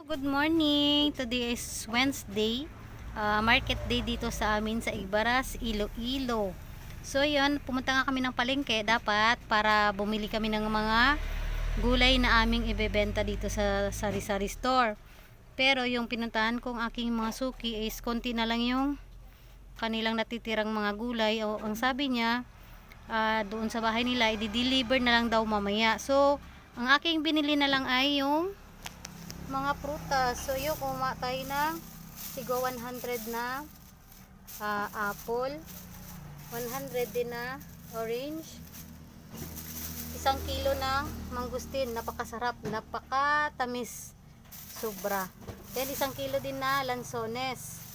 Good morning! Today is Wednesday. Market day dito sa amin sa Ibaras, Iloilo. So yun, pumunta nga kami ng palengke dapat para bumili kami ng mga gulay na aming ibebenta dito sa sari-sari store. Pero yung pinuntahan kong aking mga suki is konti na lang yung kanilang natitirang mga gulay. O ang sabi niya, doon sa bahay nila, i-deliver na lang daw mamaya. So, ang aking binili na lang ay yung mga prutas. So yung kumuha tayo ng siguro 100 na apple, 100 din na orange, 1 kilo na mangustin, napakasarap, napakatamis, sobra. Then 1 kilo din na lansones.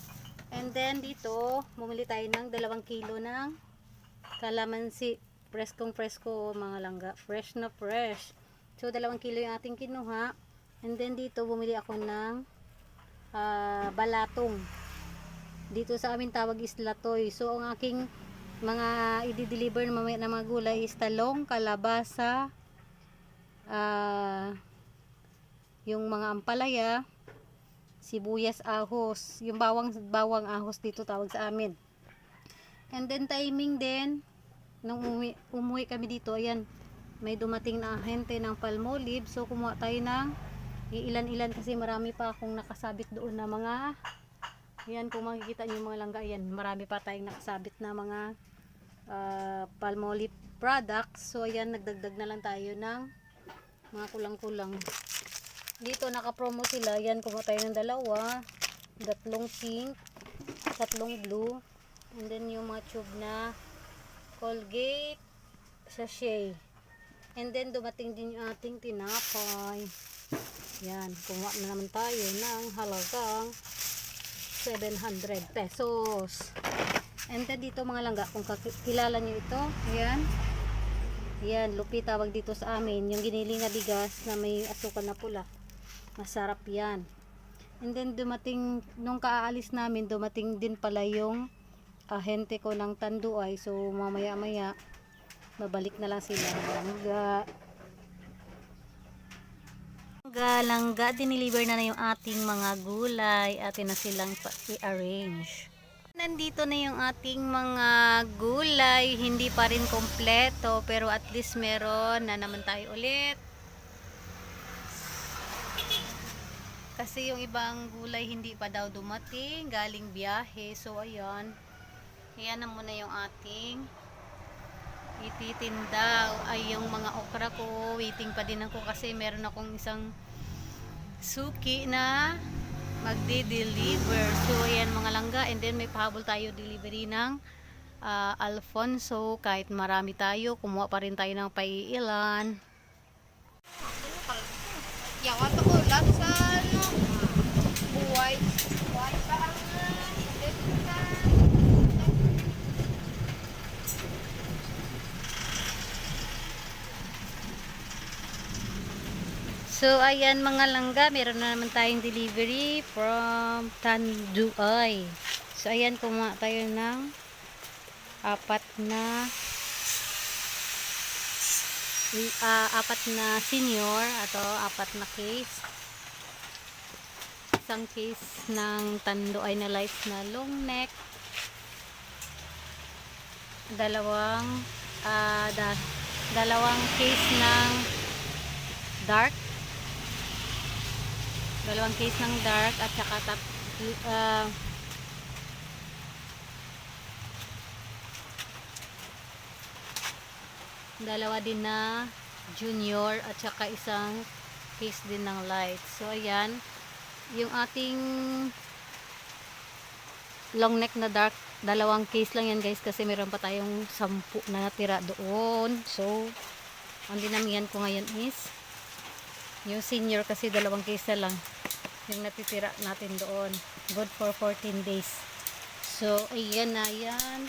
And then dito bumili tayo ng 2 kilo ng kalamansi, preskong presko mga langga, fresh na fresh. So 2 kilo yung ating kinuha. And then dito bumili ako ng balatong. Dito sa amin tawag is latoy. So ang aking mga i-deliver na mamaya na mga gulay is talong, kalabasa, yung mga ampalaya, sibuyas, ahos, yung bawang ahos dito tawag sa amin. And then timing din nung umuwi kami dito, ayan, may dumating na ahente ng Palmolive. So kumuha tayo ng ilan-ilan kasi marami pa akong nakasabit doon na mga, ayan, kung makikita nyo mga langga, ayan, marami pa tayong nakasabit na mga Palmolive products. So ayan, nagdagdag na lang tayo ng mga kulang-kulang. Dito naka-promo sila, ayan, kumuha tayo ng 2, 3 pink, 3 blue, and then yung mga tube na Colgate sachet. And then dumating din yung ating tinapay. Yan, kumuha na naman tayo ng halagang 700 pesos. And then dito mga langga, kung kilala nyo ito, ayan, yan, lupi tawag dito sa amin, yung giniling na bigas na may asukal na pula, masarap yan. And then dumating, nung kaalis namin, dumating din pala yung ahente ko ng Tanduay. So mamaya maya babalik na lang sila. Langga, diniliver na yung ating mga gulay. Atin na silang i-arrange. Nandito na yung ating mga gulay. Hindi pa rin kompleto, pero at least meron na naman tayo ulit. Kasi yung ibang gulay hindi pa daw dumating, galing biyahe. So ayan, ayan na muna yung ating ititinda. Ay, yung mga okra ko, waiting pa din ako kasi meron akong isang suki na magde-deliver. So ayan mga langga, and then may pahabol tayo delivery ng Alfonso. Kahit marami tayo, kumuha pa rin tayo ng paiilan. Yang apa ko lang sa ano buhay pa ang So ayan mga langga, meron na naman tayong delivery from Tanduay. So ayan, kumuha tayo ng 4 na senior ato 4 na case. Isang case ng Tanduay na light na long neck, dalawang case ng dark, at saka dalawa din na junior, at saka isang case din ng light. So ayan, yung ating long neck na dark, 2 case lang yan guys, kasi meron pa tayong 10 na natira doon. So ang dinamihan ko ngayon is yung senior, kasi 2 case na lang yung natitira natin doon. Good for 14 days. So ayan na yan.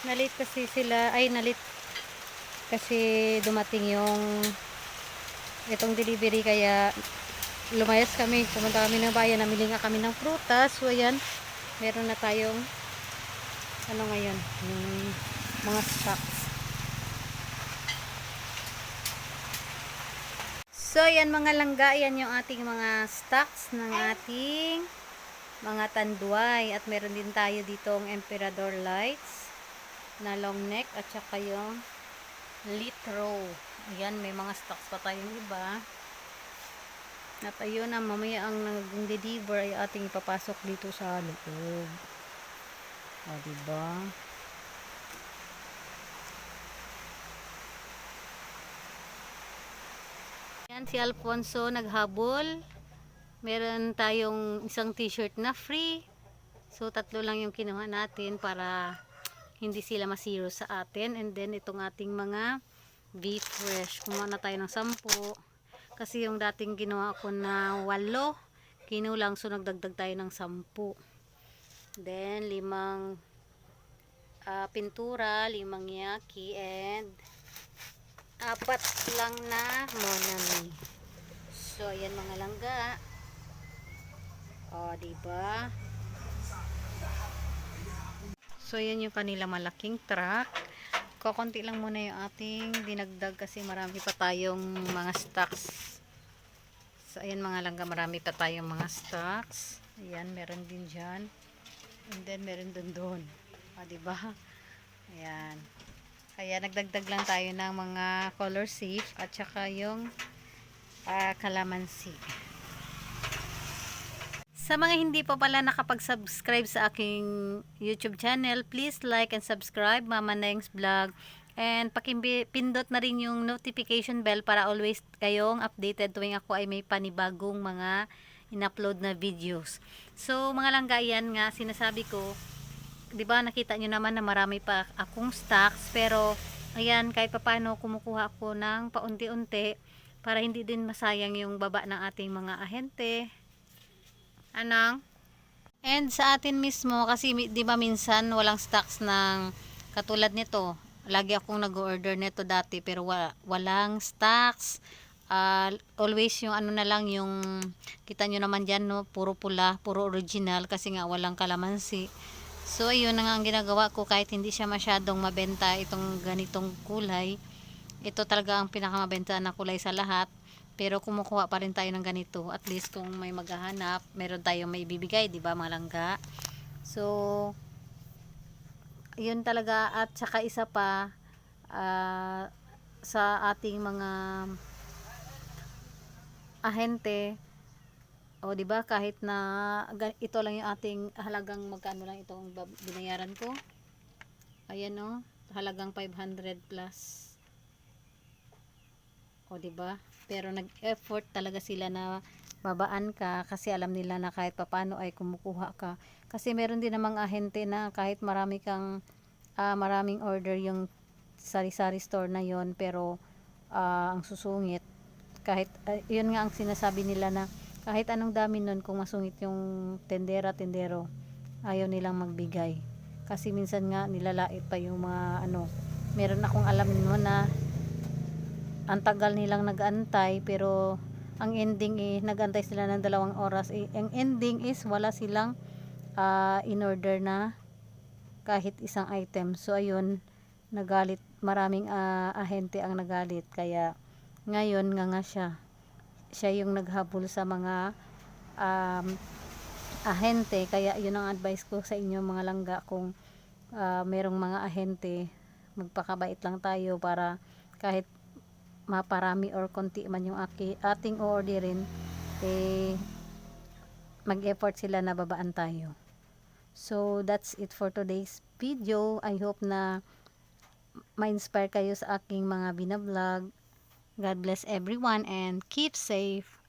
Nalit kasi sila, nalit kasi dumating yung itong delivery, kaya lumayas kami, pumunta kami ng bayan, namili nga kami ng prutas. So ayan, meron na tayong ano ngayon, yung mga stocks. So, yan mga langga, yan yung ating mga stocks ng ating mga tanduay. At meron din tayo ditong Emperador Lights na long neck at saka yung litro. Ayan, may mga stocks pa tayong iba. At ayun na, mamaya ang nag-deliver ay ating ipapasok dito sa loob. O, diba? Yan, si Alfonso naghabol. Meron tayong isang t-shirt na free. So, 3 lang yung kinuha natin para hindi sila masiro sa atin. And then, itong ating mga beef fresh. Kumuha na tayo ng 10. Kasi yung dating ginawa ko na 8, kinulang. So, nagdagdag tayo ng 10. Then, 5 pintura, 5 yaki, and 4 lang na monami. So, ayan mga langga. O, diba? So, ayan yung kanila malaking truck. Kukunti lang muna yung ating dinagdag kasi marami pa tayong mga stocks. So, ayan mga langga, marami pa tayong mga stocks. Ayan, meron din dyan. And then, meron dun doon. O, diba? Ayan. Kaya, nagdagdag lang tayo ng mga color safe at saka yung calamansi. Sa mga hindi pa pala nakapag-subscribe sa aking YouTube channel, please like and subscribe, Mama Neng's Vlog. And pakipindot na rin yung notification bell para always kayong updated tuwing ako ay may panibagong mga in-upload na videos. So, mga langga, yan nga, sinasabi ko, di ba nakita nyo naman na marami pa akong stocks, pero, ayan, kahit papano kumukuha ako ng paunti-unti para hindi din masayang yung baba ng ating mga ahente. Anong? And sa atin mismo, kasi di ba minsan walang stocks ng katulad nito. Lagi akong nag-order nito dati pero walang stocks. Always yung ano na lang, yung kita nyo naman dyan, no? Puro pula, puro original kasi nga walang kalamansi. So ayun na nga ang ginagawa ko, kahit hindi siya masyadong mabenta itong ganitong kulay. Ito talaga ang pinakamabenta na kulay sa lahat. Pero kumukuha pa rin tayo ng ganito. At least kung may maghahanap, meron tayong may bibigay, di ba mga langga? So, yun talaga. At saka isa pa, sa ating mga ahente, o di ba kahit na ito lang yung ating halagang magkano lang itong binayaran ko. Ayan o, halagang 500 plus. O di ba? Pero nag-effort talaga sila na babaan ka kasi alam nila na kahit papano ay kumukuha ka. Kasi meron din namang ahente na kahit marami kang maraming order yung sari-sari store na yon, pero ang susungit kahit yun nga ang sinasabi nila na kahit anong dami nun, kung masungit yung tendero, ayaw nilang magbigay. Kasi minsan nga nilalait pa yung mga meron akong alam nun na ang tagal nilang nag-antay, pero ang ending nag-antay sila ng 2 oras. Ang ending is wala silang in order na kahit isang item. So ayun, nagalit, maraming ahente ang nagalit. Kaya ngayon nga siya yung naghabol sa mga ahente. Kaya yun ang advice ko sa inyo mga langga, kung merong mga ahente, magpakabait lang tayo para kahit maparami or konti man yung ating orderin, mag-effort sila na babaan tayo. So that's it for today's video. I hope na ma-inspire kayo sa aking mga binablog. God bless everyone and keep safe.